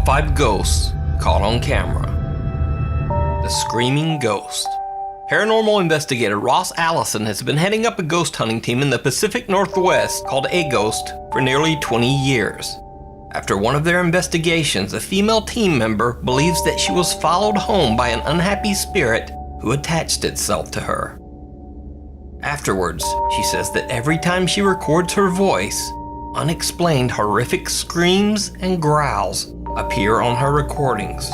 top 5 ghosts caught on camera. The Screaming Ghost. Paranormal investigator Ross Allison has been heading up a ghost hunting team in the Pacific Northwest called A Ghost for nearly 20 years. After one of their investigations, a female team member believes that she was followed home by an unhappy spirit who attached itself to her. Afterwards, she says that every time she records her voice, unexplained horrific screams and growls appear on her recordings.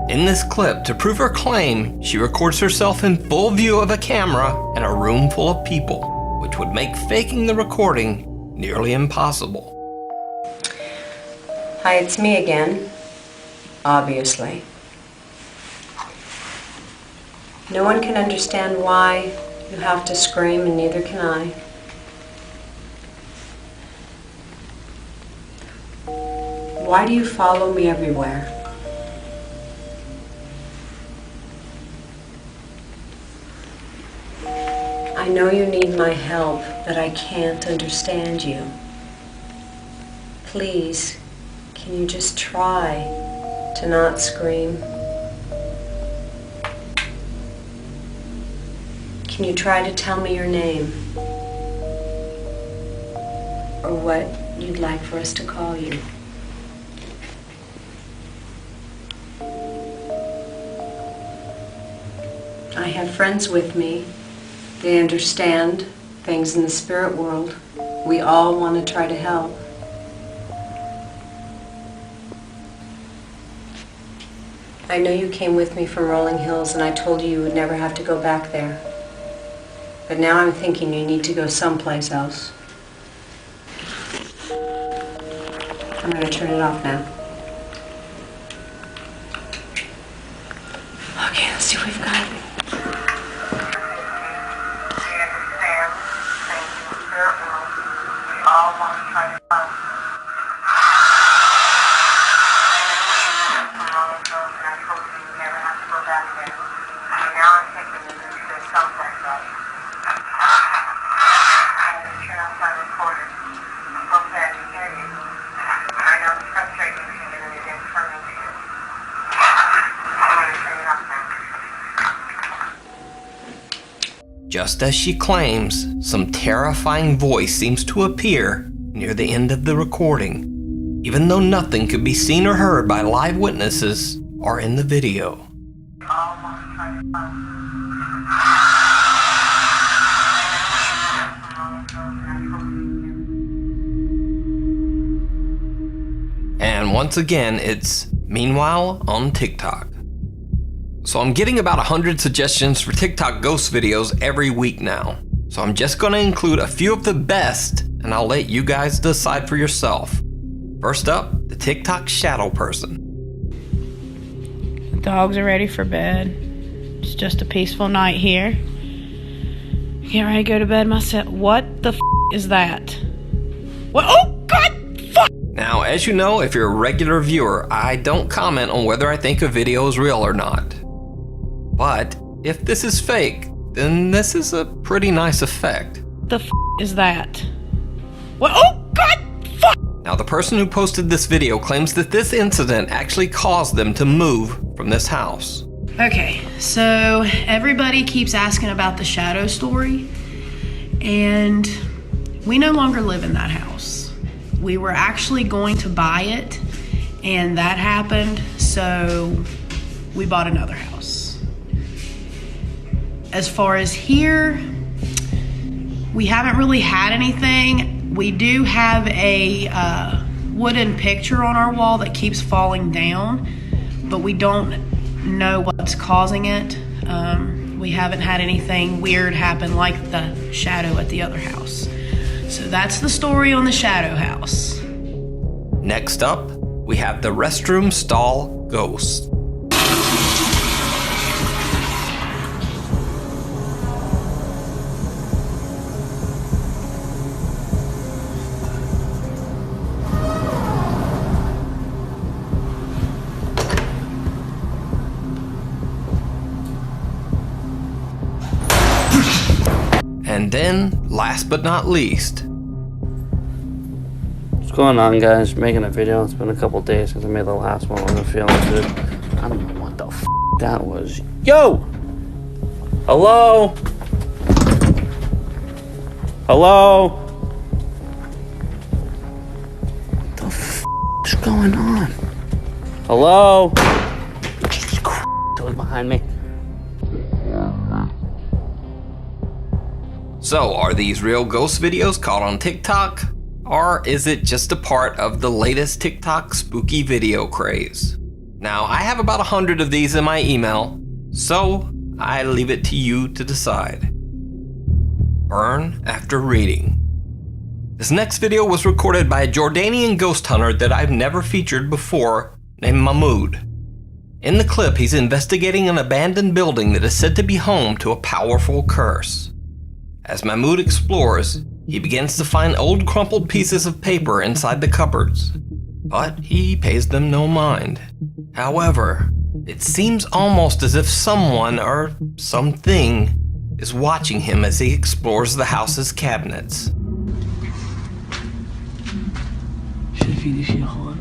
In this clip, to prove her claim, she records herself in full view of a camera in a room full of people, which would make faking the recording nearly impossible. Hi, it's me again, obviously. No one can understand why you have to scream, and neither can I. Why do you follow me everywhere? I know you need my help, but I can't understand you. Please, can you just try to not scream? Can you try to tell me your name? Or what you'd like for us to call you? I have friends with me. They understand things in the spirit world. We all want to try to help. I know you came with me from Rolling Hills, and I told you you would never have to go back there. But now I'm thinking you need to go someplace else. I'm going to turn it off now. Okay, let's see what we've got. Just as she claims, some terrifying voice seems to appear near the end of the recording, even though nothing could be seen or heard by live witnesses or in the video. And once again, it's Meanwhile on TikTok. So I'm getting about 100 suggestions for TikTok ghost videos every week now. So I'm just gonna include a few of the best, and I'll let you guys decide for yourself. First up, the TikTok shadow person. The dogs are ready for bed. It's just a peaceful night here. Get ready to go to bed myself. What the is that? What? Oh, God, fuck! Now, as you know, if you're a regular viewer, I don't comment on whether I think a video is real or not. But if this is fake, then this is a pretty nice effect. The is that? What? Oh, God, fuck! Now, the person who posted this video claims that this incident actually caused them to move from this house. Okay, so everybody keeps asking about the shadow story, and we no longer live in that house. We were actually going to buy it, and that happened, so we bought another house. As far as here, we haven't really had anything. We do have a wooden picture on our wall that keeps falling down, but we don't know what's causing it. We haven't had anything weird happen like the shadow at the other house. So that's the story on the shadow house. Next up, we have the restroom stall ghost. And then, last but not least, going on, guys? Making a video. It's been a couple days since I made the last one. I wasn't feeling good. I don't know what the f that was. Yo! Hello? Hello? What the f is going on? Hello? Jesus Christ, it was behind me. So, are these real ghost videos caught on TikTok? Or is it just a part of the latest TikTok spooky video craze? Now, I have about 100 of these in my email, so I leave it to you to decide. Burn after reading. This next video was recorded by a Jordanian ghost hunter that I've never featured before, named Mahmoud. In the clip, he's investigating an abandoned building that is said to be home to a powerful curse. As Mahmoud explores, he begins to find old crumpled pieces of paper inside the cupboards, but he pays them no mind. However, it seems almost as if someone or something is watching him as he explores the house's cabinets. شايفين ايش يا اخوان؟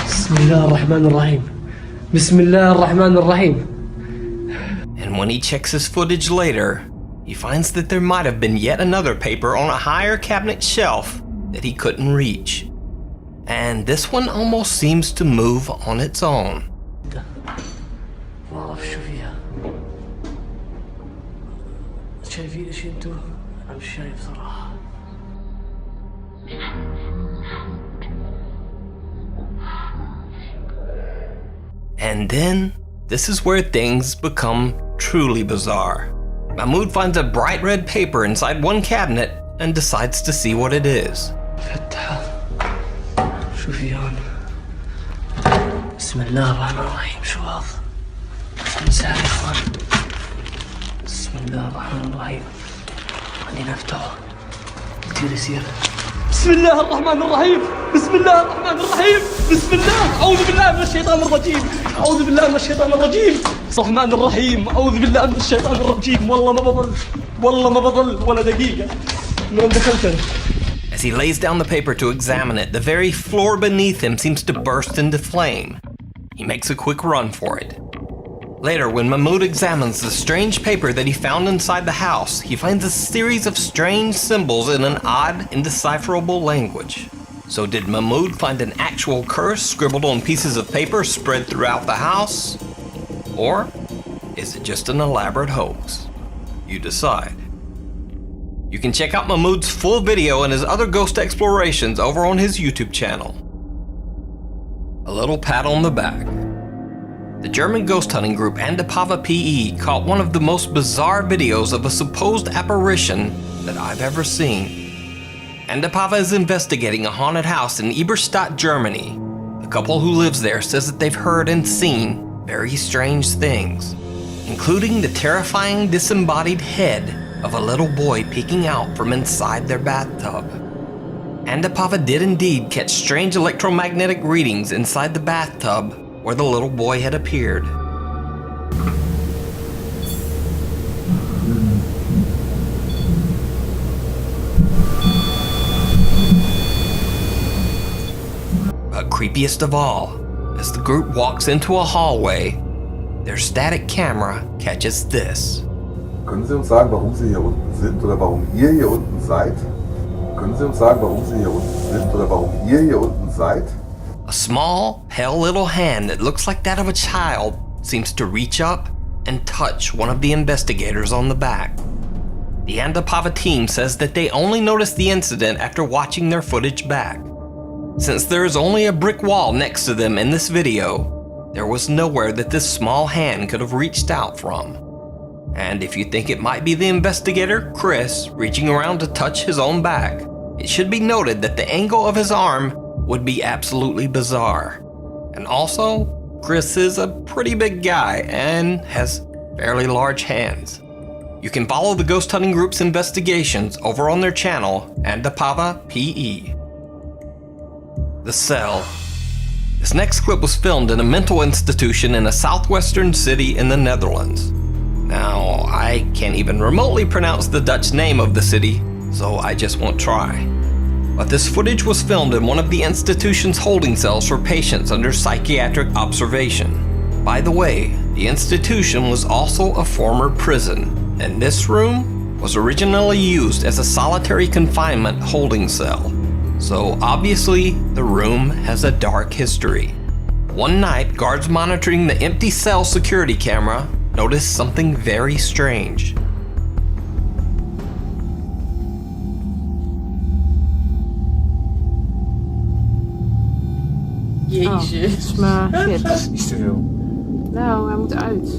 بسم الله الرحمن الرحيم. بسم الله الرحمن الرحيم. And when he checks his footage later, he finds that there might have been yet another paper on a higher cabinet shelf that he couldn't reach. And this one almost seems to move on its own. ما اعرف شو فيها. شايفين ايش انتو؟ انا مش شايف صراحة. And then, this is where things become truly bizarre. Mahmoud finds a bright red paper inside one cabinet and decides to see what it is. فتحة. شو في هون؟ بسم الله الرحمن الرحيم. شو هذا؟ مساء يا اخوان. بسم الله الرحمن الرحيم. خلينا نفتحه. كثير يصير. بسم الله الرحمن الرحيم. بسم الله الرحمن الرحيم. بسم الله. أعوذ بالله من الشيطان الرجيم. أعوذ بالله من الشيطان الرجيم. الرحمن الرحيم. أعوذ بالله من الشيطان الرجيم. والله ما بضل. والله ما بضل ولا دقيقة. من دخلت أنا. As he lays down the paper to examine it, the very floor beneath him seems to burst into flame. He makes a quick run for it. Later, when Mahmoud examines the strange paper that he found inside the house, he finds a series of strange symbols in an odd, indecipherable language. So did Mahmoud find an actual curse scribbled on pieces of paper spread throughout the house? Or is it just an elaborate hoax? You decide. You can check out Mahmoud's full video and his other ghost explorations over on his YouTube channel. A little pat on the back. The German ghost hunting group H.T.E.M PE caught one of the most bizarre videos of a supposed apparition that I've ever seen. H.T.E.M is investigating a haunted house in Eberstadt, Germany. The couple who lives there says that they've heard and seen very strange things, including the terrifying disembodied head of a little boy peeking out from inside their bathtub. H.T.E.M did indeed catch strange electromagnetic readings inside the bathtub where the little boy had appeared. But creepiest of all, as the group walks into a hallway, their static camera catches this. Können Sie uns sagen, warum Sie hier unten sind oder warum ihr hier unten seid? Können Sie uns sagen, warum Sie hier unten sind oder warum ihr hier unten seid? A small, pale little hand that looks like that of a child seems to reach up and touch one of the investigators on the back. The H.T.E.M team says that they only noticed the incident after watching their footage back. Since there is only a brick wall next to them in this video, there was nowhere that this small hand could have reached out from. And if you think it might be the investigator, Chris, reaching around to touch his own back, it should be noted that the angle of his arm would be absolutely bizarre. And also, Chris is a pretty big guy and has fairly large hands. You can follow the ghost hunting group's investigations over on their channel, H.T.E.M PE. The Cell. This next clip was filmed in a mental institution in a southwestern city in the Netherlands. Now, I can't even remotely pronounce the Dutch name of the city, so I just won't try. But this footage was filmed in one of the institution's holding cells for patients under psychiatric observation. By the way, the institution was also a former prison, and this room was originally used as a solitary confinement holding cell. So obviously, the room has a dark history. One night, guards monitoring the empty cell security camera noticed something very strange. Jezus. Maar shit. Dat is niet te veel. Nou, hij moet uit.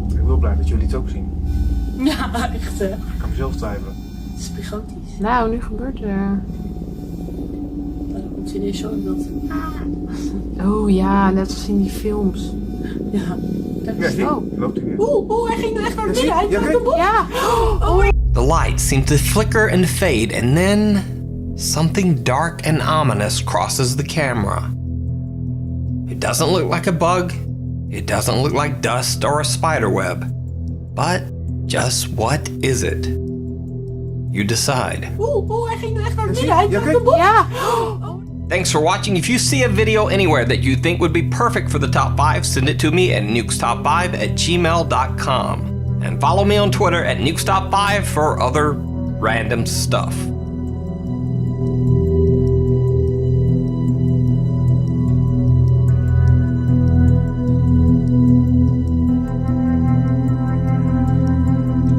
Ik ben wel blij dat jullie het ook zien. Ja, echt hè. Ik kan mezelf twijfelen. Het is gigantisch. Nou, nu gebeurt er. Dan komt ze ineens zo in beeld. Oh ja, net als in die films. Ja. Ja, zie. Oh. Loopt hij weer. Oeh, hij ging er echt naar binnen. Hij Ja, trok kijk. de bos. Ja. The light seemed to flicker and fade, and then something dark and ominous crosses the camera. It doesn't look like a bug, it doesn't look like dust or a spider web, but just what is it? You decide. Oeh, hij ging er echt naar binnen. Hij Ja, trok kijk. de bos. Ja. Thanks for watching. If you see a video anywhere that you think would be perfect for the top 5, send it to me at nukestop5@gmail.com. And follow me on Twitter at nukestop5 for other random stuff.